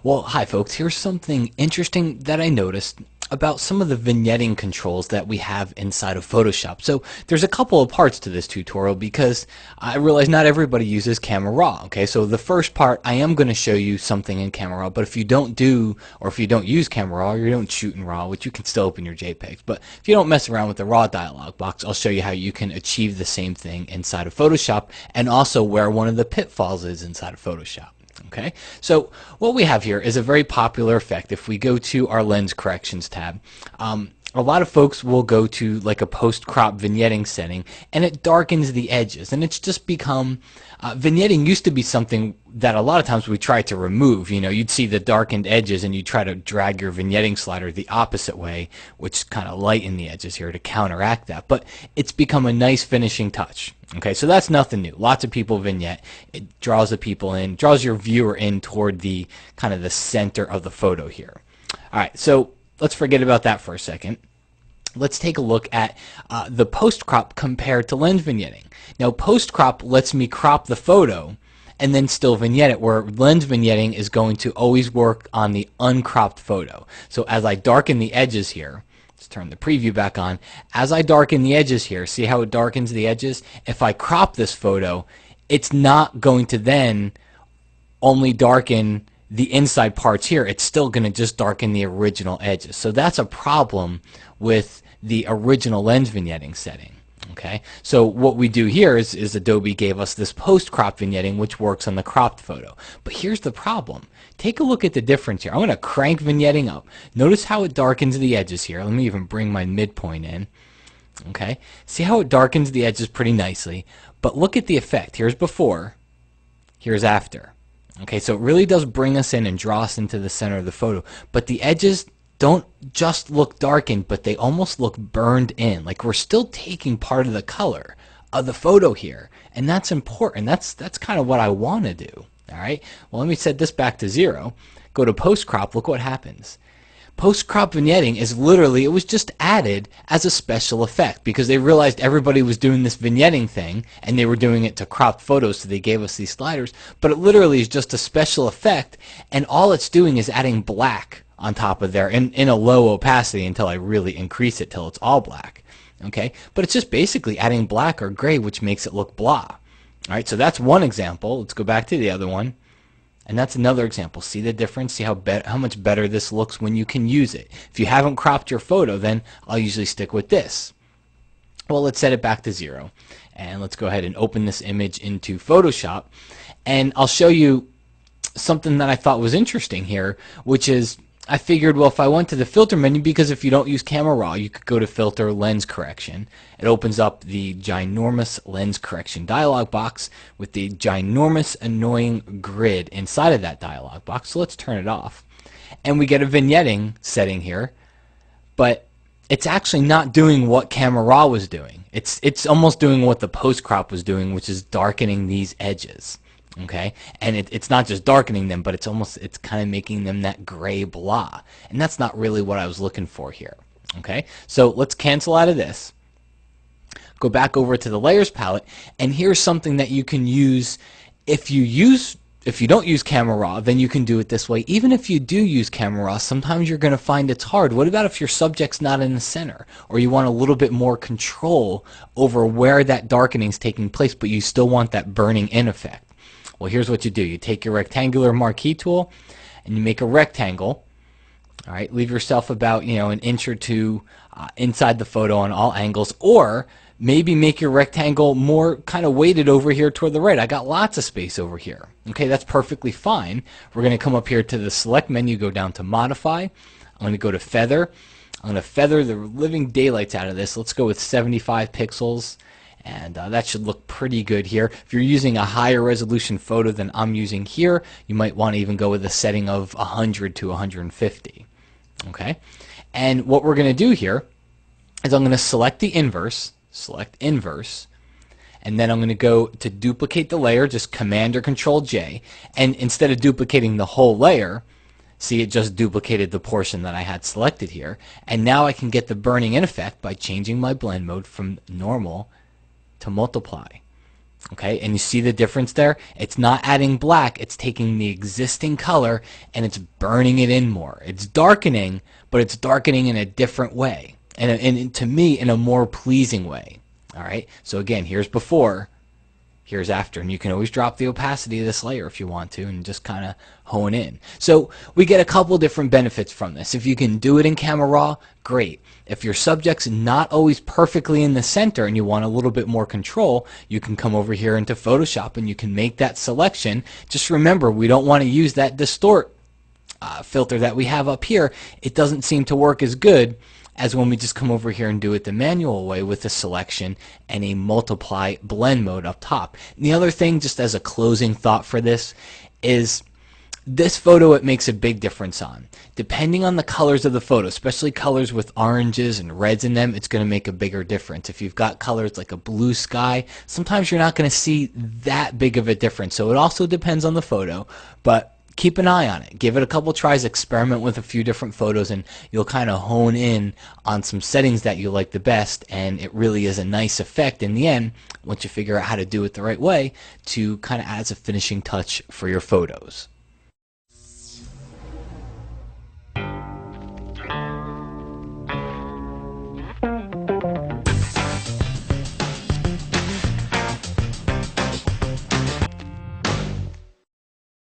Well, hi folks, here's something interesting that I noticed about some of the vignetting controls that we have inside of Photoshop. So there's a couple of parts to this tutorial because I realize not everybody uses Camera Raw. Okay, so the first part I am going to show you something in Camera Raw, but if you don't do, or if you don't use Camera Raw, or you don't shoot in RAW, which you can still open your JPEGs, but if you don't mess around with the RAW dialog box, I'll show you how you can achieve the same thing inside of Photoshop and also where one of the pitfalls is inside of Photoshop. Okay, so what we have here is a very popular effect. If we go to our lens corrections tab, a lot of folks will go to like a post-crop vignetting setting and it darkens the edges, and it's just become vignetting used to be something that a lot of times we try to remove. You know, you'd see the darkened edges and you try to drag your vignetting slider the opposite way, which kind of lighten the edges here to counteract that, but it's become a nice finishing touch. Okay, so that's nothing new. Lots of people vignette. It draws the people in, draws your viewer in toward the kind of the center of the photo here. All right, so let's forget about that for a second. Let's take a look at the post-crop compared to lens vignetting. Now, post-crop lets me crop the photo and then still vignette it, where lens vignetting is going to always work on the uncropped photo. So as I darken the edges here, let's turn the preview back on. As I darken the edges here, see how it darkens the edges? If I crop this photo, it's not going to then only darken the inside parts here. It's still going to just darken the original edges. So that's a problem with the original lens vignetting setting. Okay, so what we do here is Adobe gave us this post-crop vignetting, which works on the cropped photo. But here's the problem. Take a look at the difference here. I'm going to crank vignetting up. Notice how it darkens the edges here. Let me even bring my midpoint in. Okay, see how it darkens the edges pretty nicely. But look at the effect. Here's before, here's after. Okay, so it really does bring us in and draw us into the center of the photo. But the edges don't just look darkened, but they almost look burned in. Like we're still taking part of the color of the photo here. And that's important. That's kind of what I want to do. All right, well, let me set this back to 0. Go to post-crop. Look what happens. Post-crop vignetting is literally, it was just added as a special effect because they realized everybody was doing this vignetting thing and they were doing it to crop photos, so they gave us these sliders. But it literally is just a special effect, and all it's doing is adding black on top of there in a low opacity until I really increase it till it's all black. Okay, but it's just basically adding black or gray, which makes it look blah. All right, so that's one example. Let's go back to the other one. And that's another example. See the difference? See how much better this looks when you can use it. If you haven't cropped your photo, then I'll usually stick with this. Well, let's set it back to 0. And let's go ahead and open this image into Photoshop. And I'll show you something that I thought was interesting here, which is I figured, well, if I went to the filter menu, because if you don't use Camera Raw, you could go to filter lens correction. It opens up the ginormous lens correction dialog box with the ginormous annoying grid inside of that dialog box. So let's turn it off. And we get a vignetting setting here, but it's actually not doing what Camera Raw was doing. It's almost doing what the post crop was doing, which is darkening these edges. Okay, and it's not just darkening them, but it's kind of making them that gray blah, and that's not really what I was looking for here. Okay, so let's cancel out of this, go back over to the layers palette, and here's something that you can use. If you don't use Camera Raw, then you can do it this way. Even if you do use Camera Raw, sometimes you're going to find it's hard. What about if your subject's not in the center, or you want a little bit more control over where that darkening is taking place, but you still want that burning in effect? Well, here's what you do. You take your rectangular marquee tool and you make a rectangle. All right, leave yourself about an inch or two inside the photo on all angles, or maybe make your rectangle more kind of weighted over here toward the right. I got lots of space over here. Okay, that's perfectly fine. We're going to come up here to the select menu, go down to modify. I'm going to go to feather. I'm going to feather the living daylights out of this. Let's go with 75 pixels. And that should look pretty good here. If you're using a higher resolution photo than I'm using here, you might want to even go with a setting of 100 to 150. Okay? And what we're going to do here is I'm going to select the inverse, and then I'm going to go to duplicate the layer, just Command or Control J, and instead of duplicating the whole layer, see, it just duplicated the portion that I had selected here, and now I can get the burning in effect by changing my blend mode from normal to multiply. Okay, and you see the difference there? It's not adding black, it's taking the existing color and it's burning it in more. It's darkening, but it's darkening in a different way. And to me, in a more pleasing way. All right, so again, here's before, here's after, and you can always drop the opacity of this layer if you want to and just kind of hone in. So we get a couple different benefits from this. If you can do it in Camera Raw, great. If your subject's not always perfectly in the center and you want a little bit more control, you can come over here into Photoshop and you can make that selection. Just remember, we don't want to use that distort filter that we have up here. It doesn't seem to work as good as when we just come over here and do it the manual way with a selection and a multiply blend mode up top. And the other thing, just as a closing thought for this, is this photo it makes a big difference on. Depending on the colors of the photo, especially colors with oranges and reds in them, it's going to make a bigger difference. If you've got colors like a blue sky, sometimes you're not going to see that big of a difference. So it also depends on the photo, but keep an eye on it. Give it a couple tries, experiment with a few different photos, and you'll kind of hone in on some settings that you like the best, and it really is a nice effect in the end once you figure out how to do it the right way to kind of add as a finishing touch for your photos.